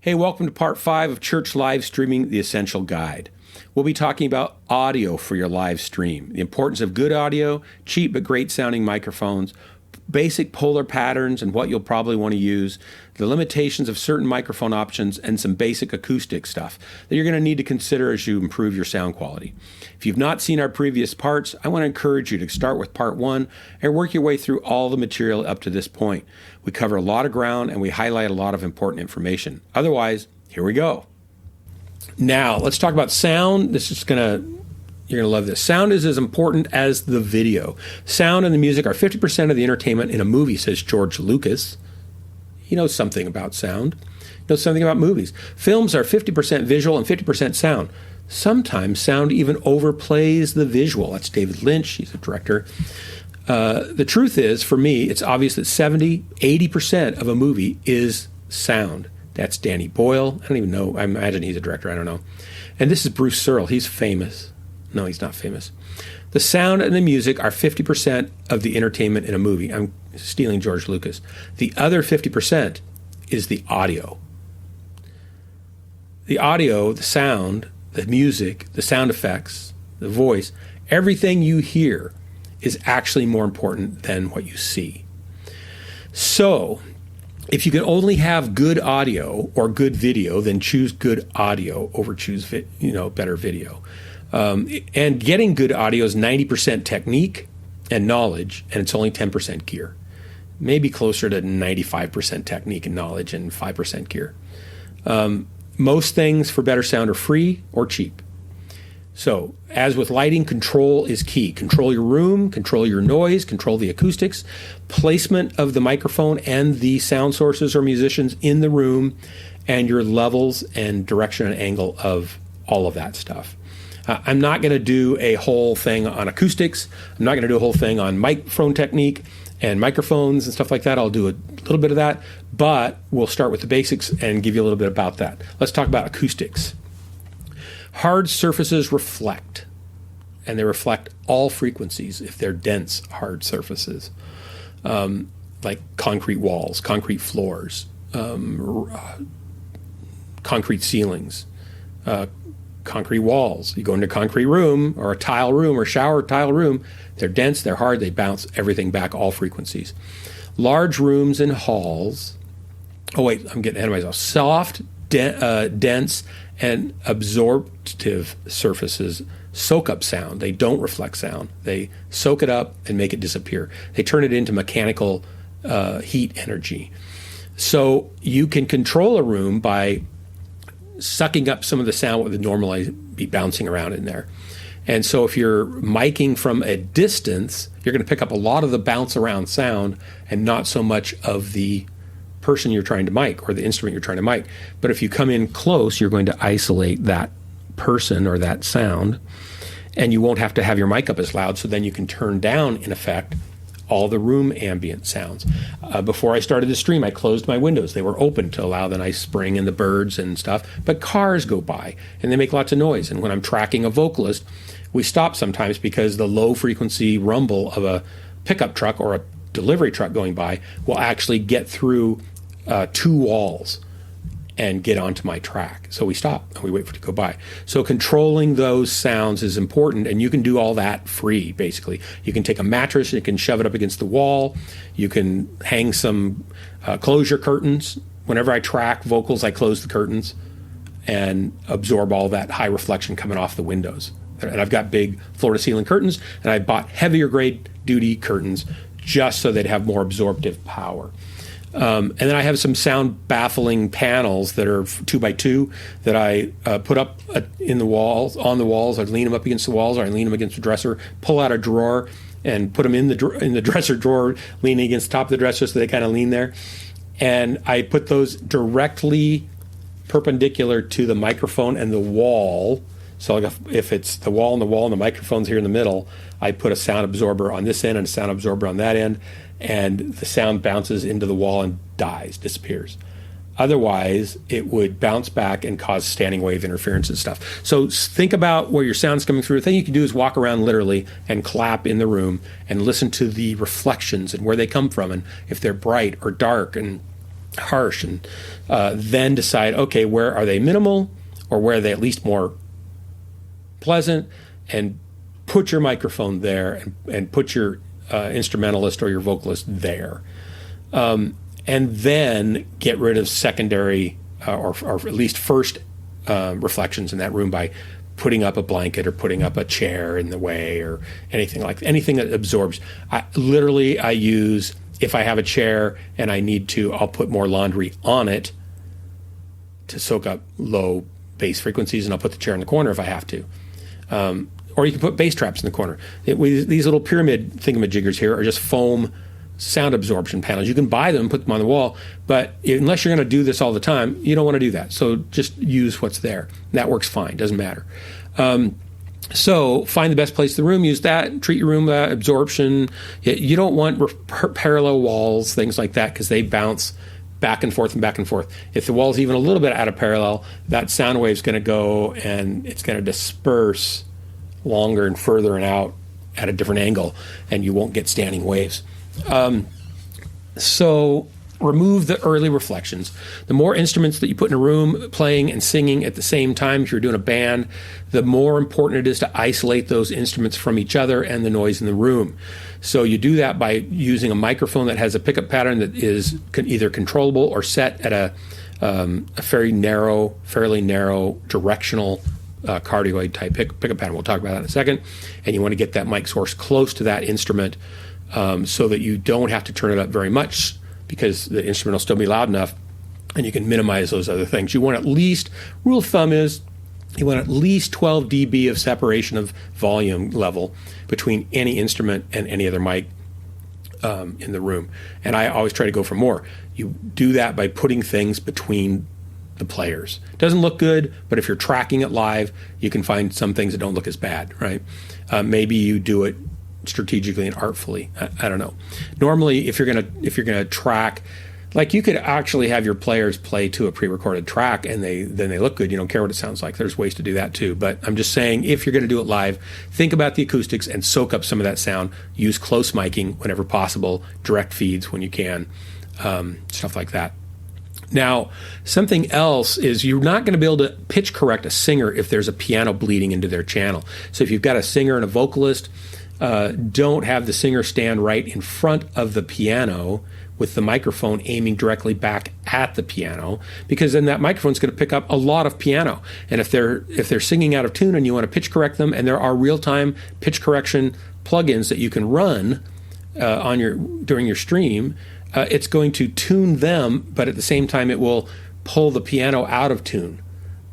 Hey, welcome to part 5 of Church Live Streaming, The Essential Guide. We'll be talking about audio for your live stream, the importance of good audio, cheap but great sounding microphones, basic polar patterns and what you'll probably want to use, the limitations of certain microphone options, and some basic acoustic stuff that you're going to need to consider as you improve your sound quality. If you've not seen our previous parts, I want to encourage you to start with part 1 and work your way through all the material up to this point. We cover a lot of ground and we highlight a lot of important information. Otherwise, here we go. Now, let's talk about sound. You're going to love this. Sound is as important as the video. Sound and the music are 50% of the entertainment in a movie, says George Lucas. He knows something about sound. He knows something about movies. Films are 50% visual and 50% sound. Sometimes sound even overplays the visual. That's David Lynch. He's a director. The truth is, for me, it's obvious that 80% of a movie is sound. That's Danny Boyle. I don't even know. I imagine he's a director. I don't know. And this is Bruce Searle. He's famous. No, he's not famous. The sound and the music are 50% of the entertainment in a movie. I'm stealing George Lucas. The other 50% is the audio. The audio, the sound, the music, the sound effects, the voice, everything you hear is actually more important than what you see. So, if you can only have good audio or good video, then choose good audio over choose better video. And getting good audio is 90% technique and knowledge, and it's only 10% gear. Maybe closer to 95% technique and knowledge and 5% gear. Most things for better sound are free or cheap. So, as with lighting, control is key. Control your room, control your noise, control the acoustics, placement of the microphone and the sound sources or musicians in the room, and your levels and direction and angle of all of that stuff. I'm not going to do a whole thing on acoustics. I'm not going to do a whole thing on microphone technique and microphones and stuff like that. I'll do a little bit of that, but we'll start with the basics and give you a little bit about that. Let's talk about acoustics. Hard surfaces reflect, and they reflect all frequencies if they're dense, hard surfaces, like concrete walls, concrete floors, concrete ceilings, concrete walls. You go into a concrete room or a tile room or shower tile room, they're dense, they're hard, they bounce everything back, all frequencies. Large rooms and halls, I'm getting ahead of myself. Soft, dense, and absorptive surfaces soak up sound. They don't reflect sound. They soak it up and make it disappear. They turn it into mechanical heat energy. So you can control a room by sucking up some of the sound what would normally be bouncing around in there. And so if you're miking from a distance, you're going to pick up a lot of the bounce around sound and not so much of the person you're trying to mic or the instrument you're trying to mic. But if you come in close, you're going to isolate that person or that sound, and you won't have to have your mic up as loud, so then you can turn down, in effect, all the room ambient sounds. Before I started the stream, I closed my windows. They were open to allow the nice spring and the birds and stuff, but cars go by and they make lots of noise. And when I'm tracking a vocalist, we stop sometimes because the low frequency rumble of a pickup truck or a delivery truck going by will actually get through 2 walls and get onto my track. So we stop and we wait for it to go by. So controlling those sounds is important, and you can do all that free, basically. You can take a mattress and you can shove it up against the wall. You can hang some, close your curtains. Whenever I track vocals, I close the curtains and absorb all that high reflection coming off the windows. And I've got big floor-to-ceiling curtains, and I bought heavier grade duty curtains just so they'd have more absorptive power. And then I have some sound baffling panels that are 2x2 that I put up on the walls. I lean them up against the walls, or I lean them against the dresser, pull out a drawer and put them in the dresser drawer, leaning against the top of the dresser so they kind of lean there. And I put those directly perpendicular to the microphone and the wall. So like if it's the wall and the microphone's here in the middle, I put a sound absorber on this end and a sound absorber on that end, and the sound bounces into the wall and disappears. Otherwise, it would bounce back and cause standing wave interference and stuff. So think about where your sound's coming through. The thing you can do is walk around literally and clap in the room and listen to the reflections and where they come from and if they're bright or dark and harsh, and then decide, okay, where are they minimal, or where are they at least more pleasant, and put your microphone there, and put your instrumentalist or your vocalist there, and then get rid of secondary or at least first reflections in that room by putting up a blanket or putting up a chair in the way or anything that absorbs. I use, if I have a chair and I need to, I'll put more laundry on it to soak up low bass frequencies, and I'll put the chair in the corner if I have to. Or you can put bass traps in the corner. These little pyramid thingamajiggers here are just foam sound absorption panels. You can buy them and put them on the wall, but unless you're going to do this all the time, you don't want to do that. So just use what's there. That works fine. Doesn't matter. So find the best place in the room. Use that. Treat your room absorption. You don't want parallel walls, things like that, because they bounce back and forth and back and forth. If the wall's even a little bit out of parallel, that sound wave's going to go and it's going to disperse longer and further and out at a different angle, and you won't get standing waves. So remove the early reflections. The more instruments that you put in a room playing and singing at the same time, if you're doing a band, the more important it is to isolate those instruments from each other and the noise in the room. So you do that by using a microphone that has a pickup pattern that is either controllable or set at a fairly narrow directional cardioid type pickup pattern. We'll talk about that in a second. And you want to get that mic source close to that instrument, so that you don't have to turn it up very much, because the instrument will still be loud enough, and you can minimize those other things. You want at least, rule of thumb is, you want at least 12 dB of separation of volume level between any instrument and any other mic in the room. And I always try to go for more. You do that by putting things between the players. It doesn't look good, but if you're tracking it live, you can find some things that don't look as bad, right? Maybe you do it strategically and artfully. I don't know. Normally, if you're gonna track, like, you could actually have your players play to a pre-recorded track and they look good. You don't care what it sounds like. There's ways to do that too. But I'm just saying, if you're going to do it live, think about the acoustics and soak up some of that sound. Use close miking whenever possible. Direct feeds when you can. Stuff like that. Now, something else is, you're not going to be able to pitch correct a singer if there's a piano bleeding into their channel. So if you've got a singer and a vocalist, don't have the singer stand right in front of the piano with the microphone aiming directly back at the piano, because then that microphone's going to pick up a lot of piano. And if they're singing out of tune and you want to pitch correct them, and there are real-time pitch correction plugins that you can run during your stream, it's going to tune them, but at the same time it will pull the piano out of tune,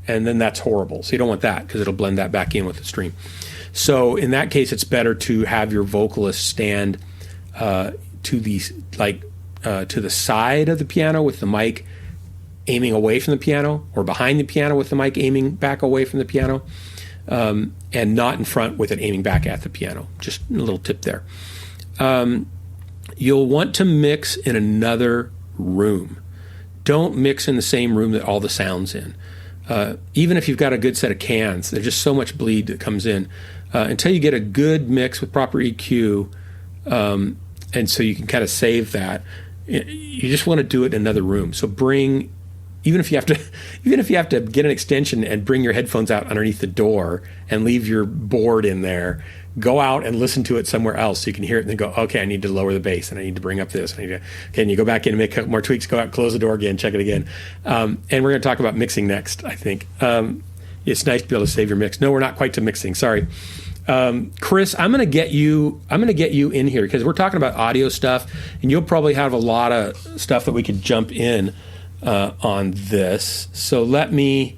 and then that's horrible. So you don't want that, because it'll blend that back in with the stream. So in that case, it's better to have your vocalist stand to the side of the piano with the mic aiming away from the piano, or behind the piano with the mic aiming back away from the piano, and not in front with it aiming back at the piano. Just a little tip there. You'll want to mix in another room. Don't mix in the same room that all the sound's in. Even if you've got a good set of cans, there's just so much bleed that comes in. Until you get a good mix with proper EQ, and so you can kind of save that, you just want to do it in another room. So even if you have to get an extension and bring your headphones out underneath the door and leave your board in there, go out and listen to it somewhere else so you can hear it, and then go, okay, I need to lower the bass, and I need to bring up this. Okay, and you go back in and make a couple more tweaks, go out, close the door again, check it again. And we're going to talk about mixing next, I think. It's nice to be able to save your mix. No, we're not quite to mixing. Sorry. Chris, I'm going to get you in here, because we're talking about audio stuff, and you'll probably have a lot of stuff that we could jump in on this. So let me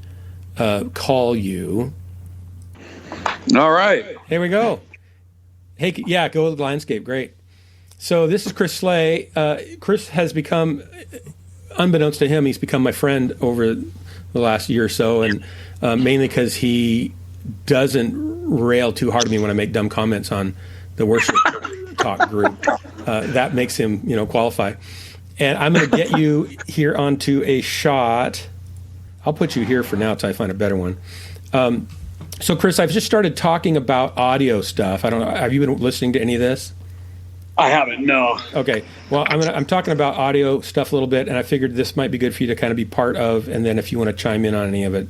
call you. All right. Here we go. Hey, yeah, go with landscape. Great. So this is Chris Slay. Chris has become, unbeknownst to him, he's become my friend over the last year or so, and mainly because he doesn't rail too hard at me when I make dumb comments on the worship talk group. That makes him, qualify. And I'm going to get you here onto a shot. I'll put you here for now until I find a better one. So, Chris, I've just started talking about audio stuff. I don't know. Have you been listening to any of this? I haven't, no. Okay. Well, I'm talking about audio stuff a little bit, and I figured this might be good for you to kind of be part of, and then if you want to chime in on any of it,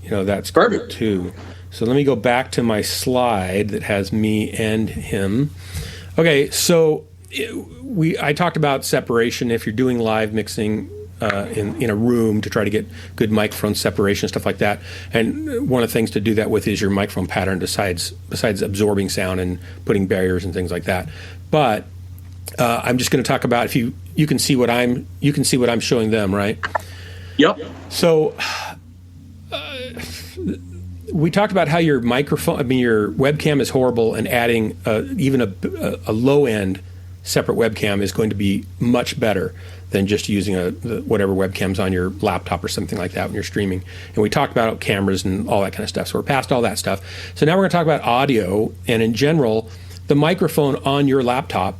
that's Perfect. good too. So let me go back to my slide that has me and him. Okay, so I talked about separation. If you're doing live mixing in a room to try to get good microphone separation, stuff like that. And one of the things to do that with is your microphone pattern besides absorbing sound and putting barriers and things like that. But I'm just going to talk about, if you can see what I'm showing them, right? Yep. So we talked about how your your webcam is horrible, and adding even a low end separate webcam is going to be much better than just using whatever webcam's on your laptop or something like that when you're streaming. And we talked about cameras and all that kind of stuff. So we're past all that stuff. So now we're going to talk about audio. And in general, the microphone on your laptop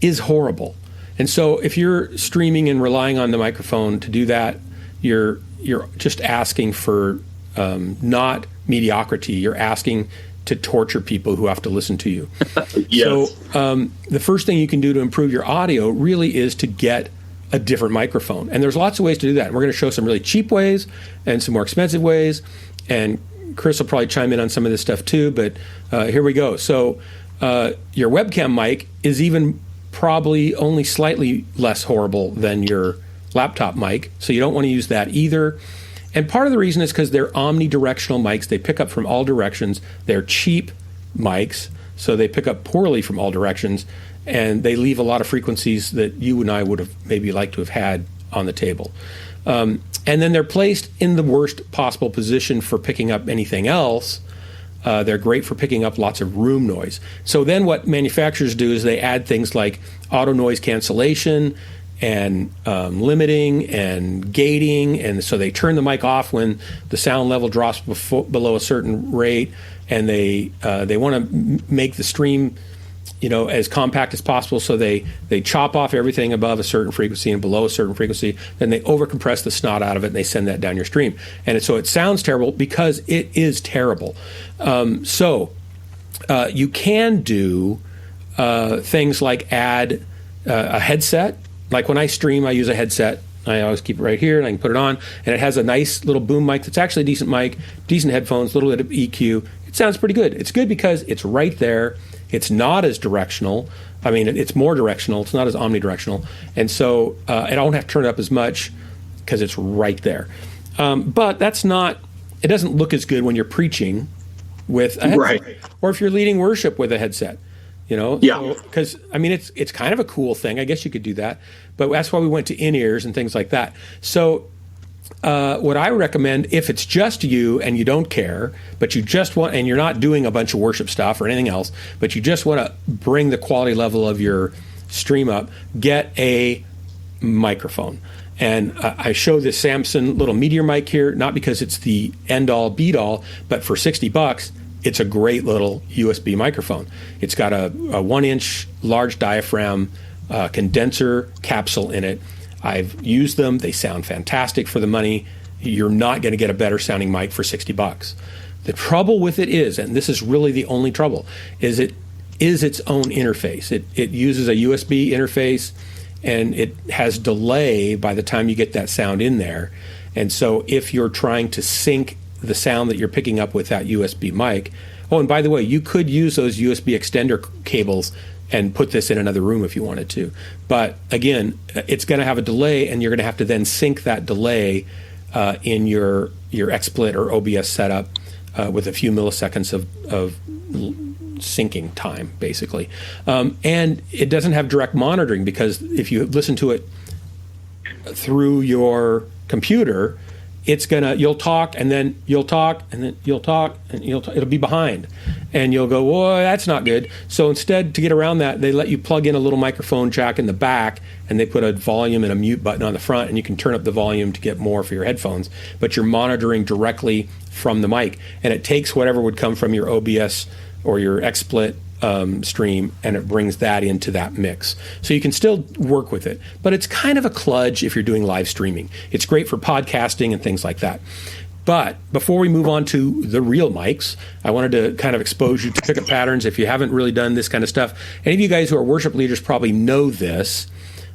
is horrible. And so if you're streaming and relying on the microphone to do that, you're just asking for not mediocrity. You're asking to torture people who have to listen to you. Yes. So the first thing you can do to improve your audio really is to get a different microphone. And there's lots of ways to do that. And we're going to show some really cheap ways and some more expensive ways. And Chris will probably chime in on some of this stuff too, but here we go. So your webcam mic is even probably only slightly less horrible than your laptop mic, so you don't want to use that either. And part of the reason is because they're omnidirectional mics. They pick up from all directions. They're cheap mics, so they pick up poorly from all directions, and they leave a lot of frequencies that you and I would have maybe liked to have had on the table. And then they're placed in the worst possible position for picking up anything else. They're great for picking up lots of room noise. So then what manufacturers do is they add things like auto noise cancellation and limiting and gating, and so they turn the mic off when the sound level drops below a certain rate, and they want to make the stream as compact as possible, so they chop off everything above a certain frequency and below a certain frequency, then they overcompress the snot out of it and they send that down your stream. And so it sounds terrible because it is terrible. So you can do things like add a headset. Like when I stream, I use a headset. I always keep it right here, and I can put it on, and it has a nice little boom mic that's actually a decent mic, decent headphones, a little bit of EQ. It sounds pretty good. It's good because it's right there. It's not as directional. I mean, it's more directional. It's not as omnidirectional. And so I don't have to turn it up as much because it's right there. But it doesn't look as good when you're preaching with a headset. Right. Or if you're leading worship with a headset. Yeah. Because, it's kind of a cool thing. I guess you could do that. But that's why we went to in-ears and things like that. So what I recommend, if it's just you and you don't care, but you just want, and you're not doing a bunch of worship stuff or anything else, but you just want to bring the quality level of your stream up, get a microphone. And I show this Samson little Meteor mic here, not because it's the end-all, be-all, but for $60, it's a great little USB microphone. It's got a 1-inch large diaphragm condenser capsule in it. I've used them. They sound fantastic for the money. You're not going to get a better sounding mic for $60. The trouble with it is, and this is really the only trouble, is it is its own interface. It uses a USB interface, and it has delay by the time you get that sound in there. And so if you're trying to sync the sound that you're picking up with that USB mic, oh, and by the way, you could use those USB extender cables and put this in another room if you wanted to. But again, it's going to have a delay, and you're going to have to then sync that delay in your XSplit or OBS setup with a few milliseconds of syncing time, basically. And it doesn't have direct monitoring, because if you listen to it through your computer, you'll talk, and then you'll talk, and then you'll talk, and it'll be behind. And you'll go, well, that's not good. So instead, to get around that, they let you plug in a little microphone jack in the back, and they put a volume and a mute button on the front, and you can turn up the volume to get more for your headphones. But you're monitoring directly from the mic, and it takes whatever would come from your OBS or your XSplit stream, and it brings that into that mix. So you can still work with it, but it's kind of a kludge if you're doing live streaming. It's great for podcasting and things like that. But before we move on to the real mics, I wanted to kind of expose you to pickup patterns if you haven't really done this kind of stuff. Any of you guys who are worship leaders probably know this,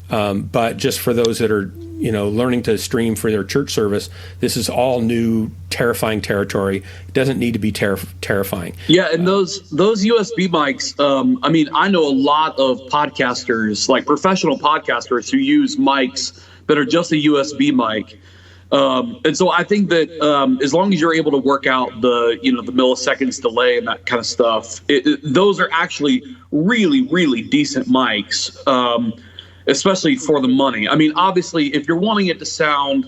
but just for those that are learning to stream for their church service, this is all new, terrifying territory. It doesn't need to be terrifying. Yeah, and those USB mics, I know a lot of podcasters, like professional podcasters, who use mics that are just a USB mic. And so I think that as long as you're able to work out the milliseconds delay and that kind of stuff, those are actually really, really decent mics, especially for the money. I mean, obviously, if you're wanting it to sound,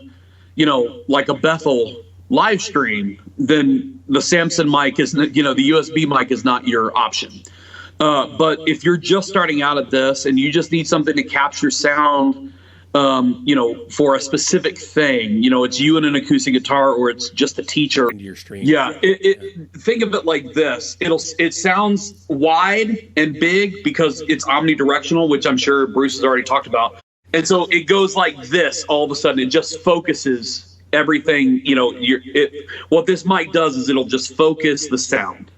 like a Bethel live stream, then the Samson mic is, the USB mic is not your option. But if you're just starting out at this and you just need something to capture sound, for a specific thing, it's you and an acoustic guitar, or it's just a teacher. Into your stream. Yeah. Think of it like this. It sounds wide and big because it's omnidirectional, which I'm sure Bruce has already talked about. And so it goes like this all of a sudden. It just focuses everything. What this mic does is it'll just focus the sound.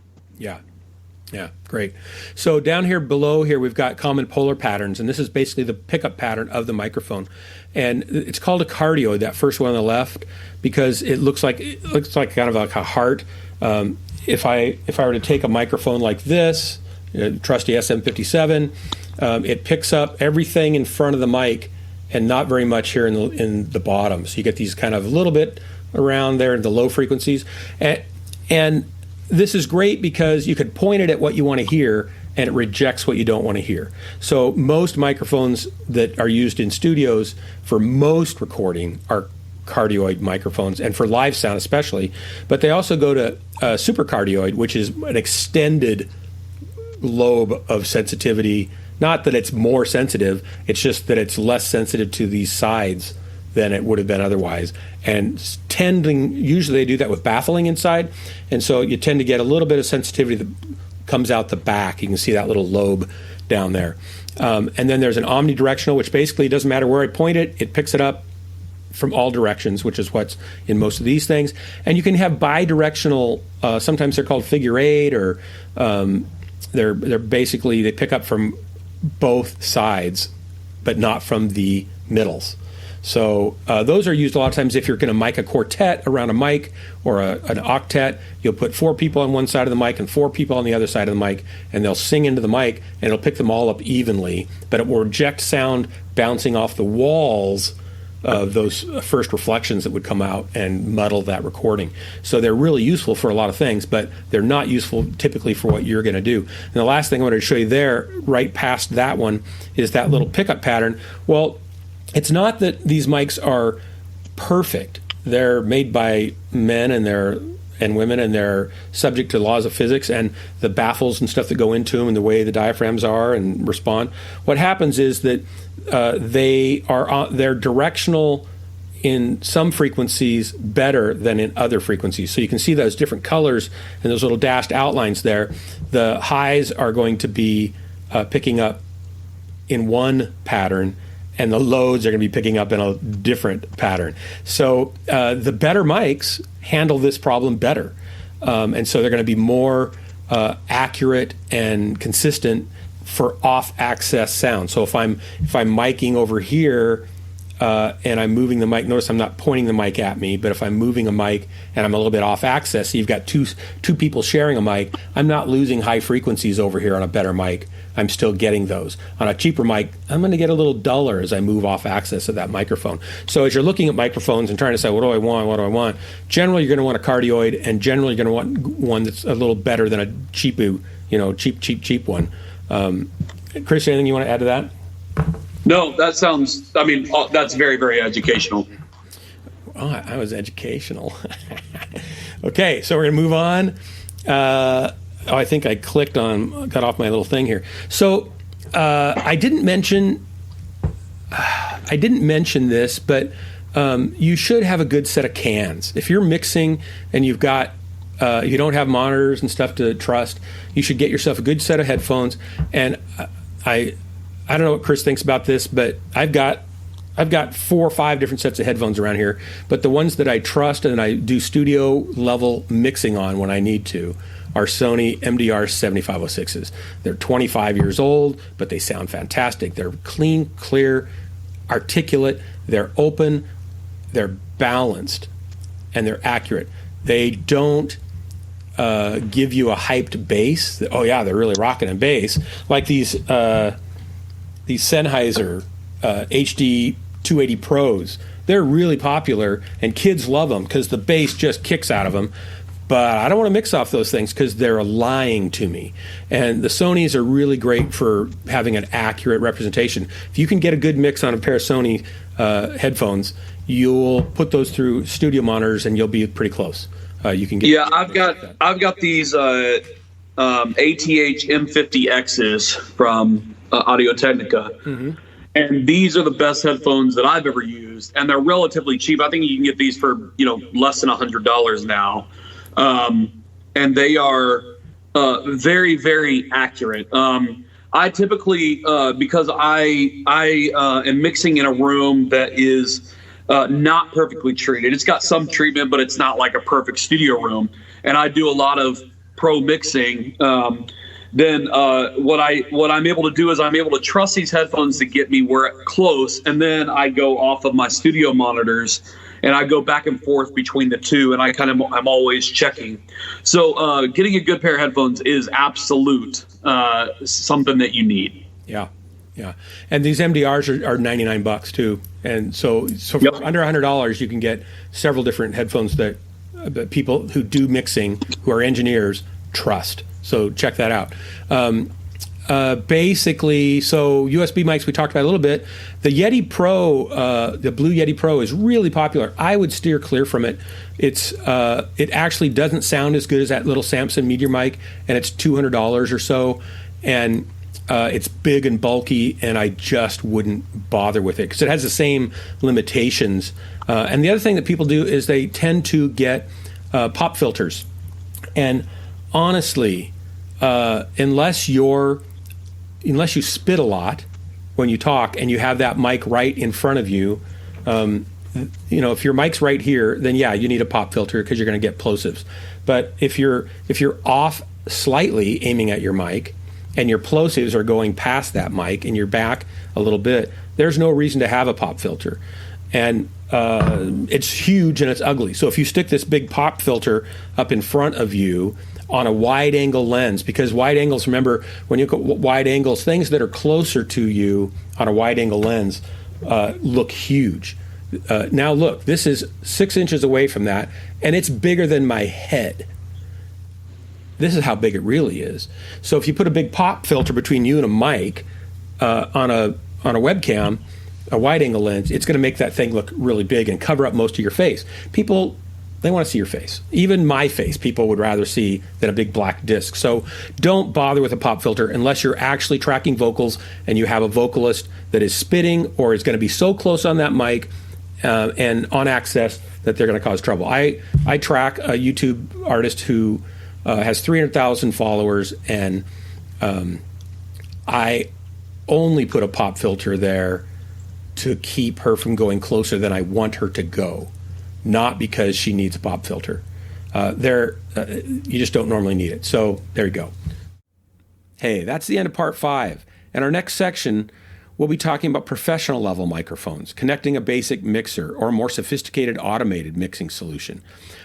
Yeah, great. So down here below here, we've got common polar patterns, and this is basically the pickup pattern of the microphone. And it's called a cardioid, that first one on the left, because it looks like kind of like a heart. If I were to take a microphone like this, trusty SM57, it picks up everything in front of the mic and not very much here in the bottom. So you get these kind of a little bit around there in the low frequencies. And this is great because you could point it at what you want to hear and it rejects what you don't want to hear. So most microphones that are used in studios for most recording are cardioid microphones, and for live sound especially. But they also go to supercardioid, which is an extended lobe of sensitivity. Not that it's more sensitive, it's just that it's less sensitive to these sides than it would have been otherwise. And usually they do that with baffling inside, and so you tend to get a little bit of sensitivity that comes out the back. You can see that little lobe down there. And then there's an omnidirectional, which basically doesn't matter where I point it, it picks it up from all directions, which is what's in most of these things. And you can have bidirectional, sometimes they're called figure eight, or they're basically, they pick up from both sides, but not from the middles. So those are used a lot of times if you're going to mic a quartet around a mic, or an octet. You'll put 4 people on one side of the mic and 4 people on the other side of the mic, and they'll sing into the mic, and it'll pick them all up evenly, but it will reject sound bouncing off the walls of those first reflections that would come out and muddle that recording. So they're really useful for a lot of things, but they're not useful typically for what you're going to do. And the last thing I wanted to show you there, right past that one, is that little pickup pattern. Well, it's not that these mics are perfect. They're made by men and women, and they're subject to laws of physics and the baffles and stuff that go into them and the way the diaphragms are and respond. What happens is that they're directional in some frequencies better than in other frequencies. So you can see those different colors and those little dashed outlines there. The highs are going to be picking up in one pattern, and the loads are going to be picking up in a different pattern. So the better mics handle this problem better. And so they're going to be more accurate and consistent for off-access sound. So if I'm miking over here and I'm moving the mic, notice I'm not pointing the mic at me, but if I'm moving a mic and I'm a little bit off-access, so you've got two people sharing a mic, I'm not losing high frequencies over here on a better mic. I'm still getting those. On a cheaper mic, I'm going to get a little duller as I move off axis of that microphone. So as you're looking at microphones and trying to say, what do I want? Generally, you're going to want a cardioid, and generally, you're going to want one that's a little better than a cheap one. Chris, anything you want to add to that? No, that sounds, that's very, very educational. Oh, I was educational. Okay, so we're going to move on. I think I got off my little thing here. So I didn't mention this, but you should have a good set of cans. If you're mixing and you don't have monitors and stuff to trust, you should get yourself a good set of headphones. And I don't know what Chris thinks about this, but I've got I've got 4 or 5 different sets of headphones around here, but the ones that I trust and I do studio level mixing on when I need to are Sony MDR 7506s. They're 25 years old, but they sound fantastic. They're clean, clear, articulate, they're open, they're balanced, and they're accurate. They don't give you a hyped bass. Oh yeah, they're really rocking a bass. Like these Sennheiser HD 280 Pros. They're really popular, and kids love them because the bass just kicks out of them. But I don't want to mix off those things because they're lying to me. And the Sonys are really great for having an accurate representation. If you can get a good mix on a pair of Sony headphones, you'll put those through studio monitors and you'll be pretty close. You can get. Yeah, I've got these ATH M50Xs from Audio Technica. Mm-hmm. And these are the best headphones that I've ever used, and they're relatively cheap. I think you can get these for less than $100 now. And they are very, very accurate. I typically, because I am mixing in a room that is not perfectly treated. It's got some treatment, but it's not like a perfect studio room. And I do a lot of pro mixing. Then what I'm able to do is I'm able to trust these headphones to get me close, and then I go off of my studio monitors and I go back and forth between the two, and I'm always checking. So getting a good pair of headphones is absolute something that you need. Yeah. And these MDRs are $99 too, and so for Yep. under $100 you can get several different headphones that people who do mixing, who are engineers, trust. So check that out. Basically, so USB mics we talked about a little bit. The Yeti Pro, the Blue Yeti Pro is really popular. I would steer clear from it. It actually doesn't sound as good as that little Samson Meteor mic, and it's $200 or so, and it's big and bulky, and I just wouldn't bother with it because it has the same limitations. And the other thing that people do is they tend to get pop filters, and honestly, unless you spit a lot when you talk and you have that mic right in front of you, if your mic's right here, then yeah, you need a pop filter because you're going to get plosives. But if you're off slightly aiming at your mic and your plosives are going past that mic and you're back a little bit, there's no reason to have a pop filter. And it's huge and it's ugly. So if you stick this big pop filter up in front of you on a wide angle lens, because wide angles, remember, when you look at wide angles, things that are closer to you on a wide angle lens look huge. Now look, this is 6 inches away from that, and it's bigger than my head. This is how big it really is. So if you put a big pop filter between you and a mic on a webcam, a wide angle lens, it's going to make that thing look really big and cover up most of your face. People, they want to see your face. Even my face, people would rather see than a big black disc. So don't bother with a pop filter unless you're actually tracking vocals and you have a vocalist that is spitting or is going to be so close on that mic and on access that they're going to cause trouble. I track a YouTube artist who has 300,000 followers, and I only put a pop filter there to keep her from going closer than I want her to go, not because she needs a pop filter. You just don't normally need it. So there you go. Hey, that's the end of part 5. In our next section, we'll be talking about professional level microphones, connecting a basic mixer or a more sophisticated automated mixing solution.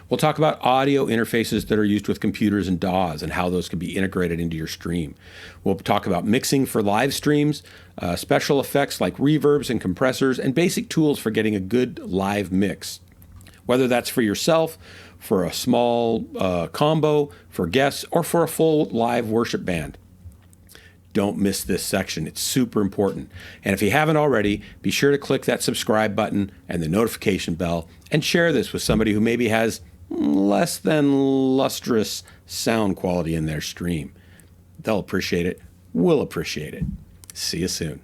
We'll talk about audio interfaces that are used with computers and DAWs and how those can be integrated into your stream. We'll talk about mixing for live streams, special effects like reverbs and compressors, and basic tools for getting a good live mix. Whether that's for yourself, for a small combo, for guests, or for a full live worship band. Don't miss this section. It's super important. And if you haven't already, be sure to click that subscribe button and the notification bell and share this with somebody who maybe has less than lustrous sound quality in their stream. They'll appreciate it. We'll appreciate it. See you soon.